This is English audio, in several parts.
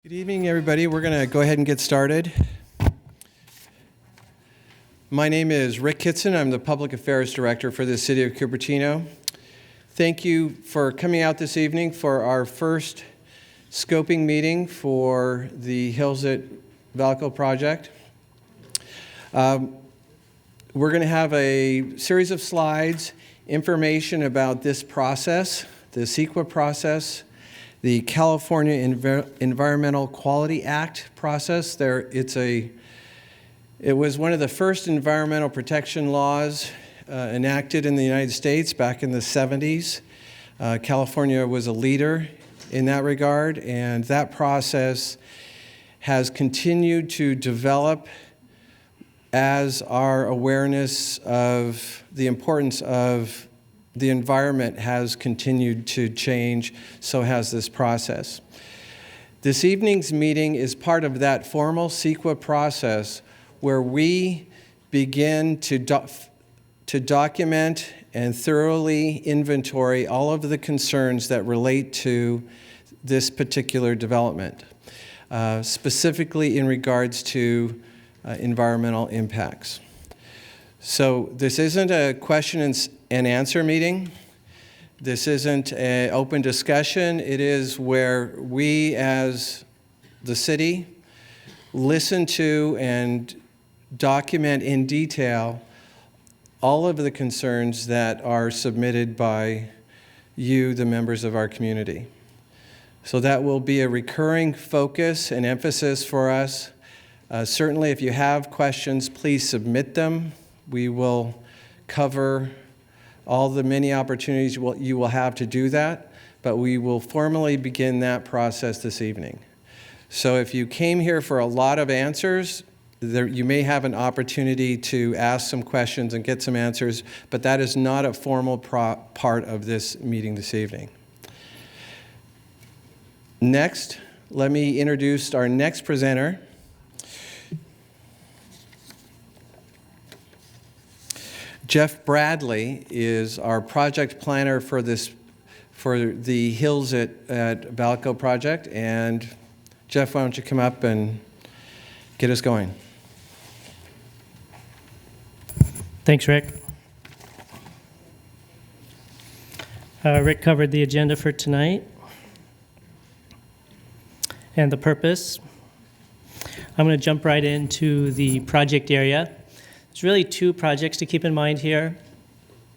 Good evening, everybody. We're going to go ahead and get started. My name is Rick Kitson. I'm the Public Affairs Director for the City of Cupertino. Thank you for coming out this evening for our first scoping meeting for the Hills at Vallco project. We're going to have a series of slides, information about this process, the CEQA process, the California Environmental Quality Act process. It was one of the first environmental protection laws enacted in the United States back in the 70s. California was a leader in that regard, and that process has continued to develop as our awareness of the importance of the environment has continued to change, so has this process. This evening's meeting is part of that formal CEQA process where we begin to document and thoroughly inventory all of the concerns that relate to this particular development, specifically in regards to environmental impacts. So this isn't a question and answer meeting. This isn't an open discussion. It is where we as the city listen to and document in detail all of the concerns that are submitted by you, the members of our community. So that will be a recurring focus and emphasis for us. Certainly if you have questions, please submit them. We will cover all the many opportunities you will have to do that, but we will formally begin that process this evening. So if you came here for a lot of answers, you may have an opportunity to ask some questions and get some answers, but that is not a formal part of this meeting this evening. Next, let me introduce our next presenter. Jeff Bradley is our project planner for the Hills at Vallco project. And Jeff, why don't you come up and get us going? Thanks, Rick. Rick covered the agenda for tonight and the purpose. I'm going to jump right into the project area. There's really two projects to keep in mind here.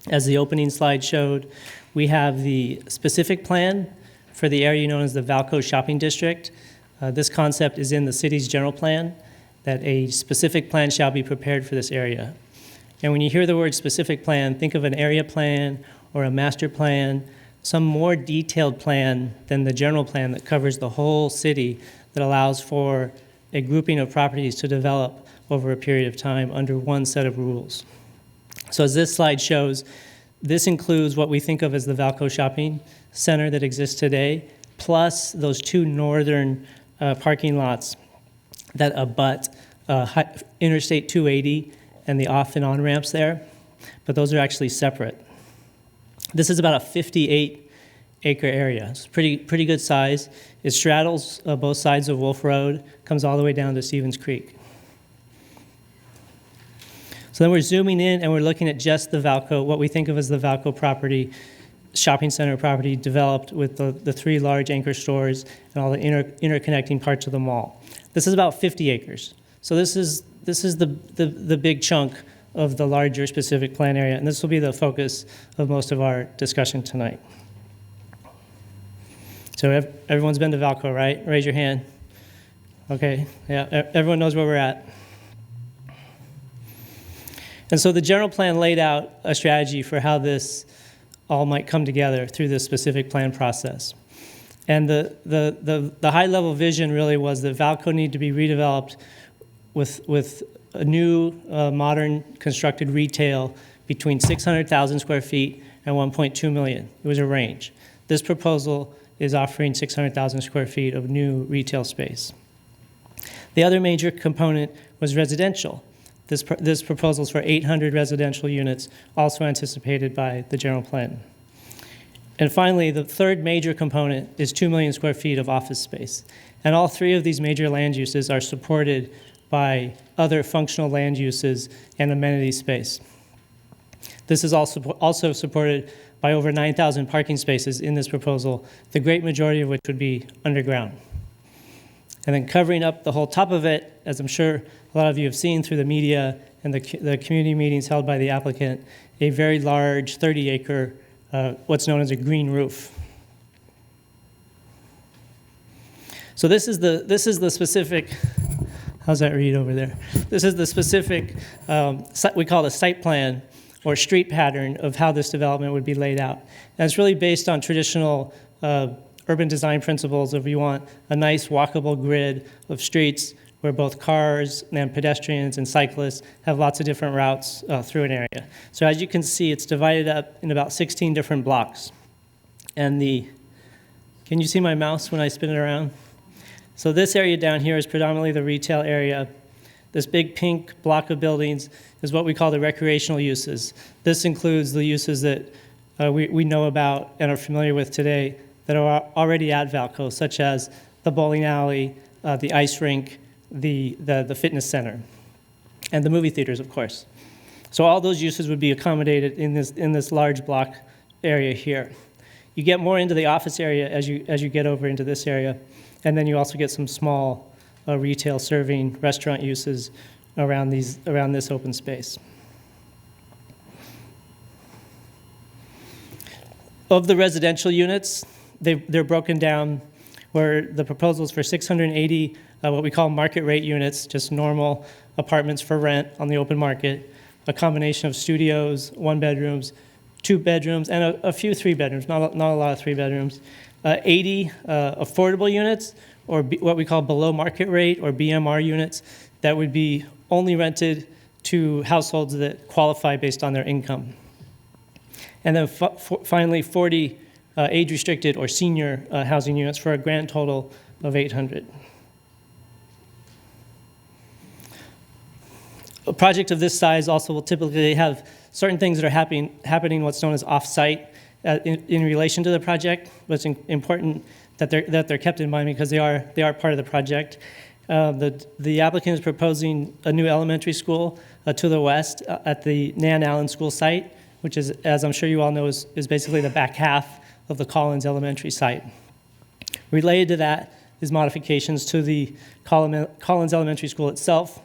As the opening slide showed, we have the specific plan for the area known as the Vallco Shopping District. This concept is in the city's general plan, that a specific plan shall be prepared for this area. And when you hear the word specific plan, think of an area plan or a master plan, some more detailed plan than the general plan that covers the whole city, that allows for a grouping of properties to develop over a period of time under one set of rules. So as this slide shows, this includes what we think of as the Vallco Shopping Center that exists today, plus those two northern parking lots that abut Interstate 280 and the off and on ramps there, but those are actually separate. This is about a 58-acre area. It's pretty good size. It straddles both sides of Wolf Road, comes all the way down to Stevens Creek. So then we're zooming in and we're looking at just the Vallco, what we think of as the Vallco property, shopping center property developed with the three large anchor stores and all the interconnecting parts of the mall. This is about 50 acres. So this is the big chunk of the larger specific plan area, and this will be the focus of most of our discussion tonight. So everyone's been to Vallco, right? Raise your hand. Okay, yeah, everyone knows where we're at. And so the general plan laid out a strategy for how this all might come together through this specific plan process. And the high-level vision really was that Vallco needed to be redeveloped with a new, modern constructed retail between 600,000 square feet and 1.2 million. It was a range. This proposal is offering 600,000 square feet of new retail space. The other major component was residential. This proposal is for 800 residential units, also anticipated by the general plan. And finally, the third major component is 2 million square feet of office space. And all three of these major land uses are supported by other functional land uses and amenity space. This is also supported by over 9,000 parking spaces in this proposal, the great majority of which would be underground. And then covering up the whole top of it, as I'm sure a lot of you have seen through the media and the community meetings held by the applicant, a very large 30-acre, what's known as a green roof. So this is the specific, how's that read over there? This is the specific, we call it a site plan or street pattern of how this development would be laid out. And it's really based on traditional urban design principles of you want a nice walkable grid of streets where both cars and pedestrians and cyclists have lots of different routes through an area. So as you can see, it's divided up in about 16 different blocks. And can you see my mouse when I spin it around? So this area down here is predominantly the retail area. This big pink block of buildings is what we call the recreational uses. This includes the uses that we know about and are familiar with today that are already at Vallco, such as the bowling alley, the ice rink, the fitness center, and the movie theaters, of course. So all those uses would be accommodated in this large block area here. You get more into the office area as you get over into this area, and then you also get some small retail serving restaurant uses around this open space. Of the residential units, they're broken down where the proposals for 680 what we call market rate units, just normal apartments for rent on the open market, a combination of studios, 1 bedrooms, 2 bedrooms, and a few 3 bedrooms, not a lot of 3 bedrooms. 80 affordable units, or what we call below market rate, or BMR units, that would be only rented to households that qualify based on their income. And then finally, 40 age-restricted or senior housing units for a grand total of 800. A project of this size also will typically have certain things that are happening what's known as off-site in relation to the project, but it's important that they're kept in mind because they are part of the project. The applicant is proposing a new elementary school to the west at the Nan Allen School site, which is, as I'm sure you all know, is basically the back half of the Collins Elementary site. Related to that is modifications to the Collins Elementary School itself.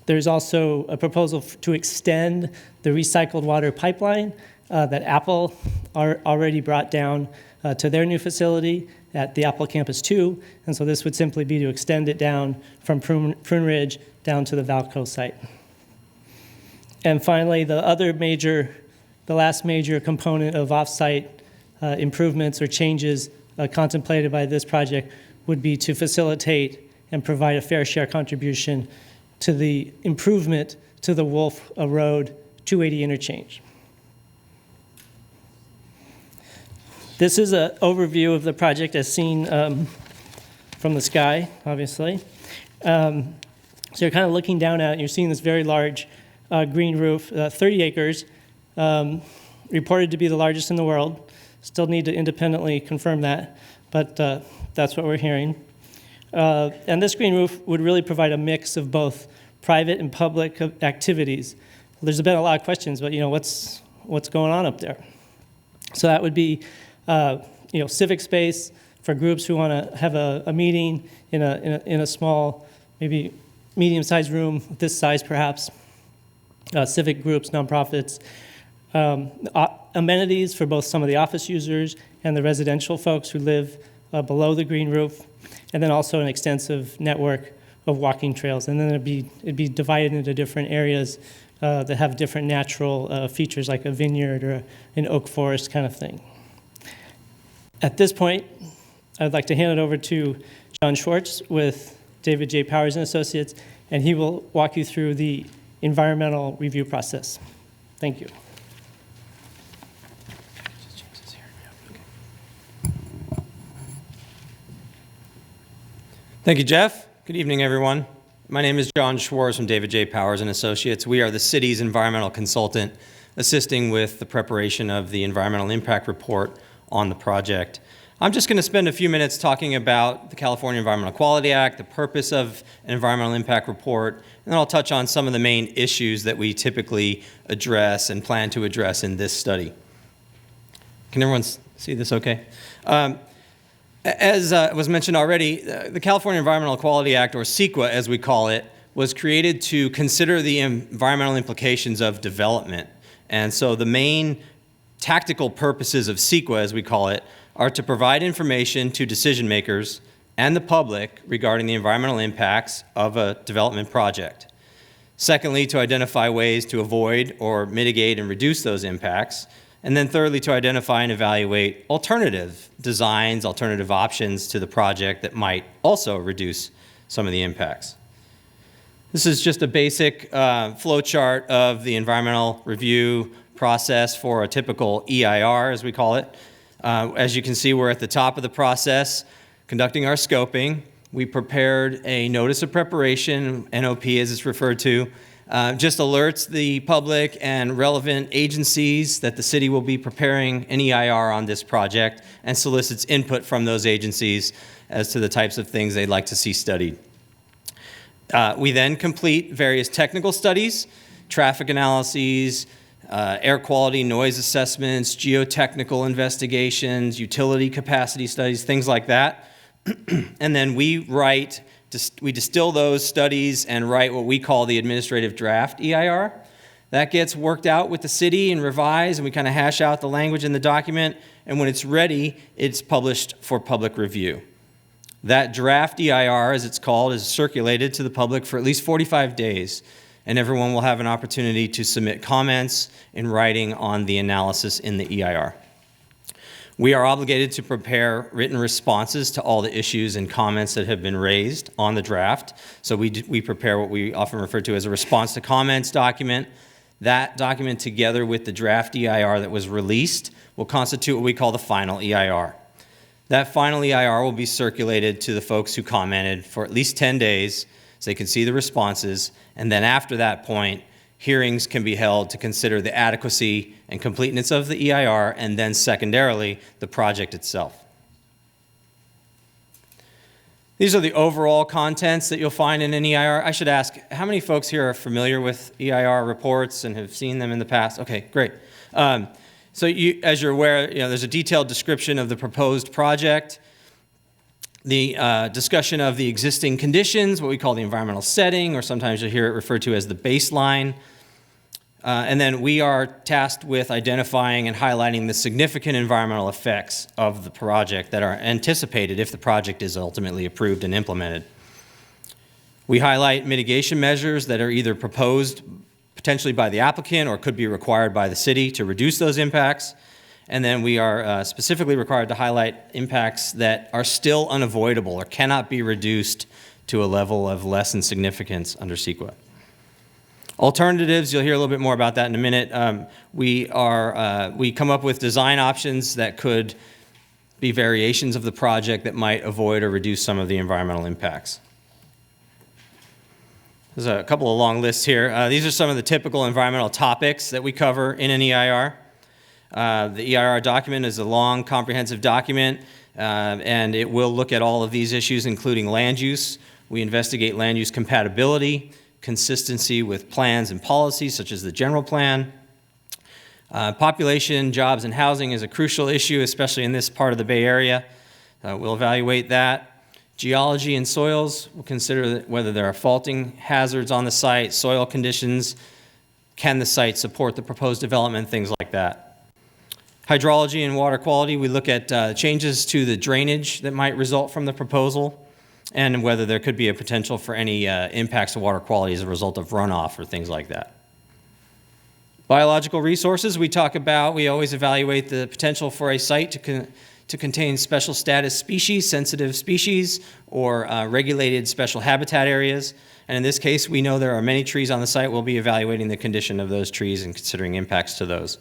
There's also a proposal to extend the recycled water pipeline that Apple already brought down to their new facility at the Apple Campus 2. And so this would simply be to extend it down from Prune Ridge down to the Vallco site. And finally, the last major component of off-site improvements or changes contemplated by this project would be to facilitate and provide a fair share contribution to the improvement to the Wolf Road 280 interchange. This is an overview of the project as seen from the sky, obviously. So you're kind of looking down at it, and you're seeing this very large green roof, 30 acres, reported to be the largest in the world. Still need to independently confirm that, but that's what we're hearing. And this green roof would really provide a mix of both private and public activities. There's been a lot of questions, but what's going on up there? So that would be civic space for groups who want to have a meeting in a small, maybe medium-sized room, this size perhaps. Civic groups, nonprofits, amenities for both some of the office users and the residential folks who live below the green roof, and then also an extensive network of walking trails. And then it'd be divided into different areas that have different natural features, like a vineyard or an oak forest kind of thing. At this point, I'd like to hand it over to John Schwarz with David J. Powers and Associates, and he will walk you through the environmental review process. Thank you. Thank you, Jeff. Good evening, everyone. My name is John Schwarz from David J. Powers and Associates. We are the city's environmental consultant assisting with the preparation of the environmental impact report on the project. I'm just going to spend a few minutes talking about the California Environmental Quality Act, the purpose of an environmental impact report, and then I'll touch on some of the main issues that we typically address and plan to address in this study. Can everyone see this okay? As was mentioned already, the California Environmental Quality Act, or CEQA as we call it, was created to consider the environmental implications of development. And so the main tactical purposes of CEQA, as we call it, are to provide information to decision makers and the public regarding the environmental impacts of a development project. Secondly, to identify ways to avoid or mitigate and reduce those impacts. And then thirdly, to identify and evaluate alternative designs, alternative options to the project that might also reduce some of the impacts. This is just a basic flow chart of the environmental review process for a typical EIR, as we call it. As you can see, we're at the top of the process conducting our scoping. We prepared a notice of preparation, NOP as it's referred to, just alerts the public and relevant agencies that the city will be preparing an EIR on this project and solicits input from those agencies as to the types of things they'd like to see studied. We then complete various technical studies, traffic analyses, air quality, noise assessments, geotechnical investigations, utility capacity studies, things like that. And then we distill those studies and write what we call the administrative draft EIR. That gets worked out with the city and revised, and we kind of hash out the language in the document. And when it's ready, it's published for public review. That draft EIR, as it's called, is circulated to the public for at least 45 days. And everyone will have an opportunity to submit comments in writing on the analysis in the EIR. We are obligated to prepare written responses to all the issues and comments that have been raised on the draft. So we prepare what we often refer to as a response to comments document. That document, together with the draft EIR that was released, will constitute what we call the final EIR. That final EIR will be circulated to the folks who commented for at least 10 days so they can see the responses, and then after that point, hearings can be held to consider the adequacy and completeness of the EIR, and then secondarily, the project itself. These are the overall contents that you'll find in an EIR. I should ask, how many folks here are familiar with EIR reports and have seen them in the past? Okay, great. So as you're aware, there's a detailed description of the proposed project, the discussion of the existing conditions, what we call the environmental setting, or sometimes you'll hear it referred to as the baseline. And then we are tasked with identifying and highlighting the significant environmental effects of the project that are anticipated if the project is ultimately approved and implemented. We highlight mitigation measures that are either proposed potentially by the applicant or could be required by the city to reduce those impacts. And then we are specifically required to highlight impacts that are still unavoidable or cannot be reduced to a level of less than significance under CEQA. Alternatives, you'll hear a little bit more about that in a minute. We come up with design options that could be variations of the project that might avoid or reduce some of the environmental impacts. There's a couple of long lists here. These are some of the typical environmental topics that we cover in an EIR. The EIR document is a long, comprehensive document, and it will look at all of these issues, including land use. We investigate land use compatibility, consistency with plans and policies, such as the general plan. Population, jobs, and housing is a crucial issue, especially in this part of the Bay Area. We'll evaluate that. Geology and soils, we'll consider whether there are faulting hazards on the site, soil conditions, can the site support the proposed development, things like that. Hydrology and water quality, we look at changes to the drainage that might result from the proposal and whether there could be a potential for any impacts to water quality as a result of runoff or things like that. Biological resources, we always evaluate the potential for a site to contain special status species, sensitive species, or regulated special habitat areas. And in this case, we know there are many trees on the site. We'll be evaluating the condition of those trees and considering impacts to those.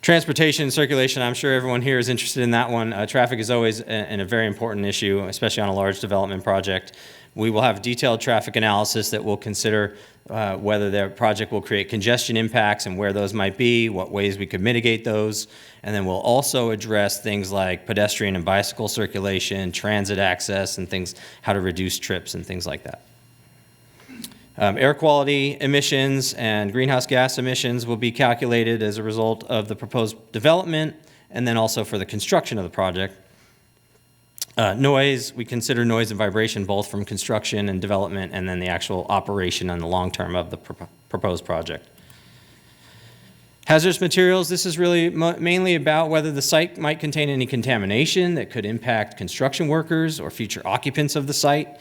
Transportation and circulation, I'm sure everyone here is interested in that one. Traffic is always a very important issue, especially on a large development project. We will have detailed traffic analysis that will consider whether their project will create congestion impacts and where those might be, what ways we could mitigate those. And then we'll also address things like pedestrian and bicycle circulation, transit access, and things, how to reduce trips and things like that. Air quality emissions and greenhouse gas emissions will be calculated as a result of the proposed development and then also for the construction of the project. Noise, we consider noise and vibration both from construction and development and then the actual operation and the long term of the proposed project. Hazardous materials, this is really mainly about whether the site might contain any contamination that could impact construction workers or future occupants of the site.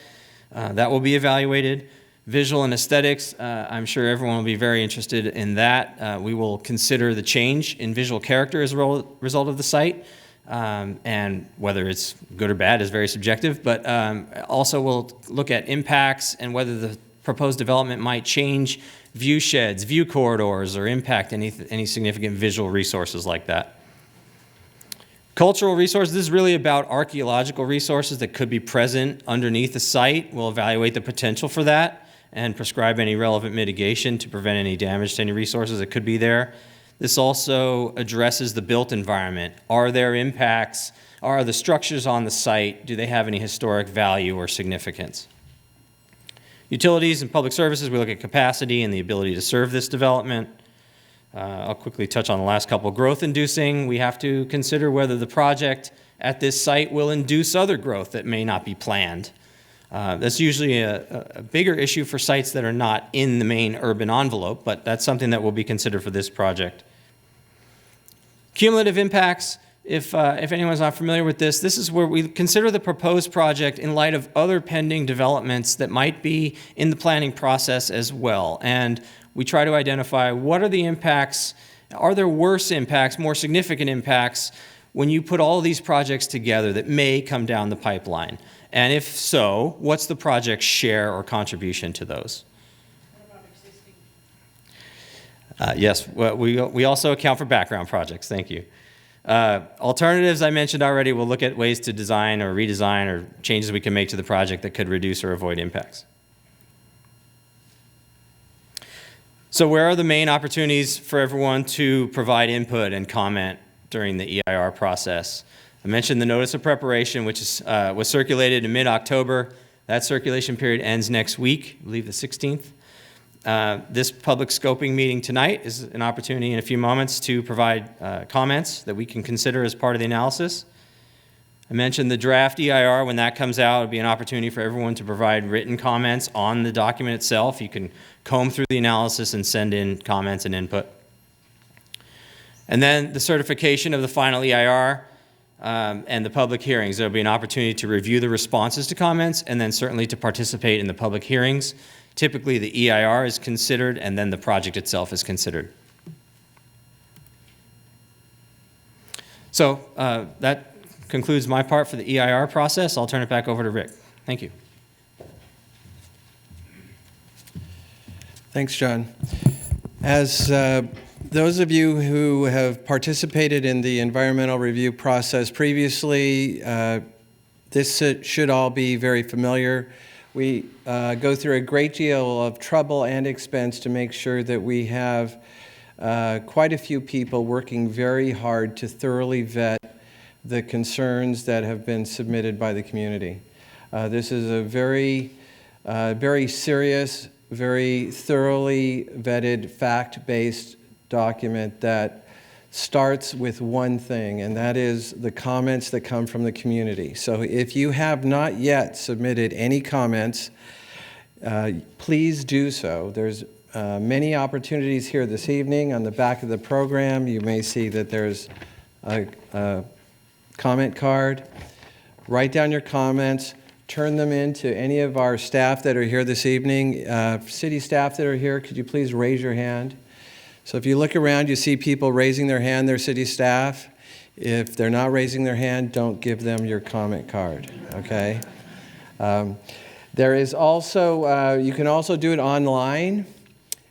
That will be evaluated. Visual and aesthetics, I'm sure everyone will be very interested in that. We will consider the change in visual character as a result of the site, and whether it's good or bad is very subjective, but also we'll look at impacts and whether the proposed development might change view sheds, view corridors, or impact any significant visual resources like that. Cultural resources, this is really about archaeological resources that could be present underneath the site. We'll evaluate the potential for that and prescribe any relevant mitigation to prevent any damage to any resources that could be there. This also addresses the built environment. Are there impacts? Are the structures on the site, do they have any historic value or significance? Utilities and public services, we look at capacity and the ability to serve this development. I'll quickly touch on the last couple. Growth inducing, we have to consider whether the project at this site will induce other growth that may not be planned. That's usually a bigger issue for sites that are not in the main urban envelope, but that's something that will be considered for this project. Cumulative impacts, if anyone's not familiar with this, this is where we consider the proposed project in light of other pending developments that might be in the planning process as well. And we try to identify what are the impacts, are there worse impacts, more significant impacts when you put all these projects together that may come down the pipeline? And if so, what's the project's share or contribution to those? What about existing? Yes, well, we also account for background projects. Thank you. Alternatives, I mentioned already, we'll look at ways to design or redesign or changes we can make to the project that could reduce or avoid impacts. So where are the main opportunities for everyone to provide input and comment during the EIR process? I mentioned the notice of preparation, which was circulated in mid-October. That circulation period ends next week, I believe the 16th. This public scoping meeting tonight is an opportunity in a few moments to provide comments that we can consider as part of the analysis. I mentioned the draft EIR. When that comes out, it'll be an opportunity for everyone to provide written comments on the document itself. You can comb through the analysis and send in comments and input. And then the certification of the final EIR and the public hearings. There'll be an opportunity to review the responses to comments and then certainly to participate in the public hearings. Typically, the EIR is considered and then the project itself is considered. So that concludes my part for the EIR process. I'll turn it back over to Rick. Thank you. Thanks, John. As those of you who have participated in the environmental review process previously, this should all be very familiar. We go through a great deal of trouble and expense to make sure that we have quite a few people working very hard to thoroughly vet the concerns that have been submitted by the community. This is a very serious, very thoroughly vetted, fact-based document that starts with one thing, and that is the comments that come from the community. So if you have not yet submitted any comments, please do so. There's many opportunities here this evening. On the back of the program, you may see that there's a comment card. Write down your comments. Turn them in to any of our staff that are here this evening. City staff that are here, could you please raise your hand? So if you look around, you see people raising their hand, they're city staff. If they're not raising their hand, don't give them your comment card, okay? There is also, you can also do it online.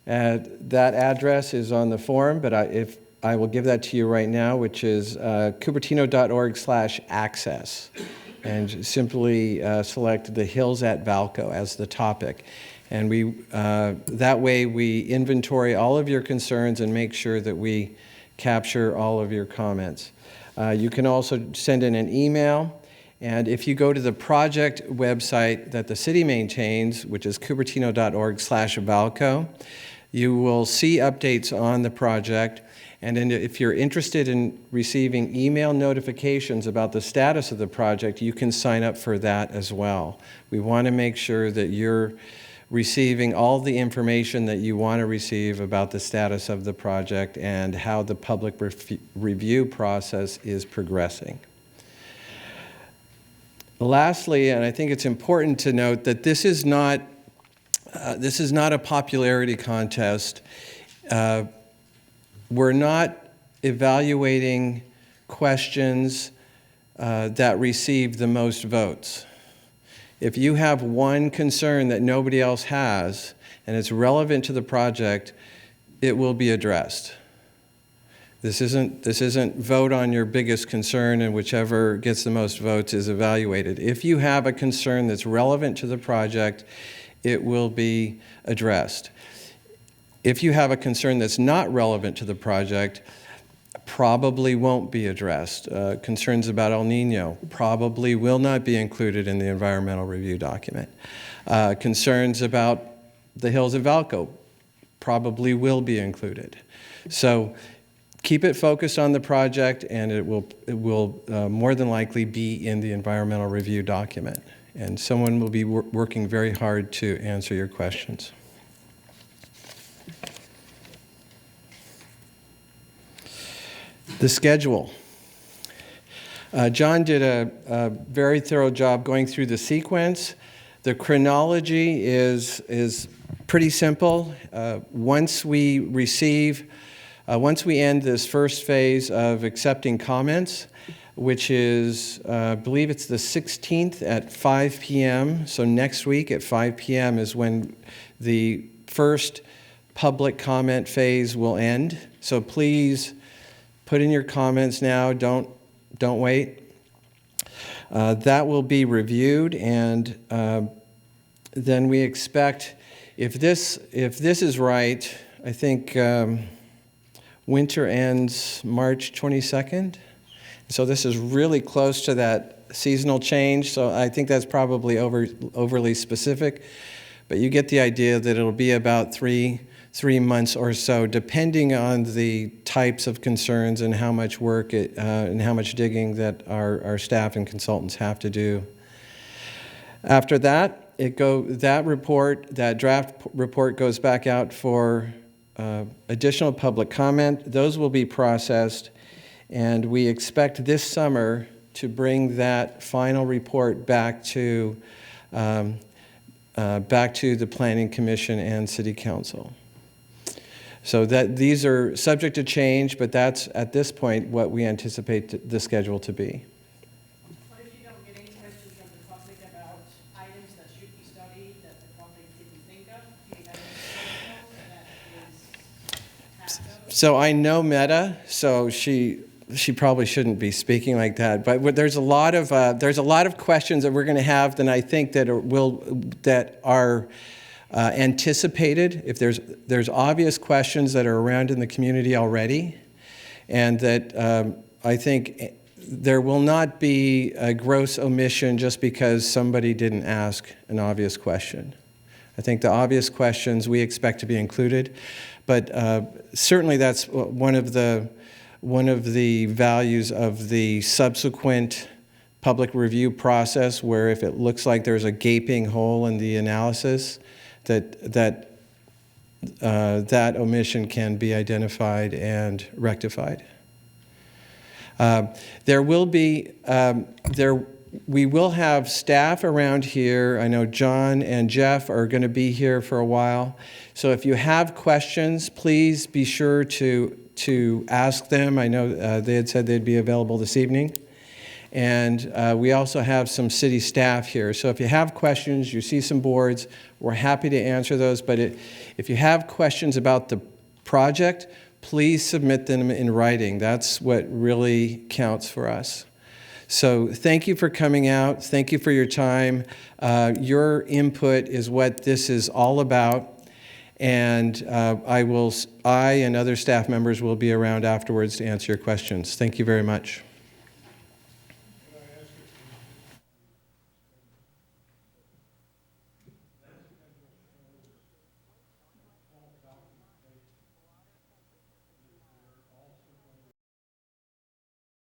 That address is on the form, but I will give that to you right now, which is cupertino.org/access. and simply select the hills at Vallco as the topic. And that way we inventory all of your concerns and make sure that we capture all of your comments. You can also send in an email, and if you go to the project website that the city maintains, which is cupertino.org/Vallco, you will see updates on the project. And then if you're interested in receiving email notifications about the status of the project, you can sign up for that as well. We want to make sure that you're receiving all the information that you want to receive about the status of the project and how the public review process is progressing. Lastly, and I think it's important to note that this is not a popularity contest. We're not evaluating questions that receive the most votes. If you have one concern that nobody else has and it's relevant to the project, it will be addressed. This isn't vote on your biggest concern and whichever gets the most votes is evaluated. If you have a concern that's relevant to the project, it will be addressed. If you have a concern that's not relevant to the project, probably won't be addressed. Concerns about El Nino probably will not be included in the environmental review document. Concerns about the hills of Vallco probably will be included. So keep it focused on the project, and it will more than likely be in the environmental review document. And someone will be working very hard to answer your questions. The schedule. John did a very thorough job going through the sequence. The chronology is pretty simple. Once we end this first phase of accepting comments, which is, I believe it's the 16th at 5 p.m. So next week at 5 p.m. is when the first public comment phase will end. So please put in your comments now, don't wait. That will be reviewed, and then we expect, if this is right, I think winter ends March 22nd. So this is really close to that seasonal change, so I think that's probably overly specific, but you get the idea that it'll be about three months or so, depending on the types of concerns and how much work and how much digging that our staff and consultants have to do. After that, that draft report goes back out for additional public comment. Those will be processed, and we expect this summer to bring that final report back to the Planning Commission and City Council. So that these are subject to change, but that's at this point what we anticipate the schedule to be. What if you don't get any questions from the public about items that should be studied that the public didn't think of? Do you have any that is passed over? So I know Meta, so she probably shouldn't be speaking like that. But there's a lot of questions that we're going to have that I think that are anticipated. If there's obvious questions that are around in the community already, and that I think there will not be a gross omission just because somebody didn't ask an obvious question. I think the obvious questions we expect to be included, but certainly that's one of the values of the subsequent public review process, where if it looks like there's a gaping hole in the analysis, that omission can be identified and rectified. We will have staff around here. I know John and Jeff are going to be here for a while. So if you have questions, please be sure to ask them. I know they had said they'd be available this evening. And we also have some city staff here. So if you have questions, you see some boards, we're happy to answer those. But if you have questions about the project, please submit them in writing. That's what really counts for us. So thank you for coming out. Thank you for your time. Your input is what this is all about. And I and other staff members will be around afterwards to answer your questions. Thank you very much.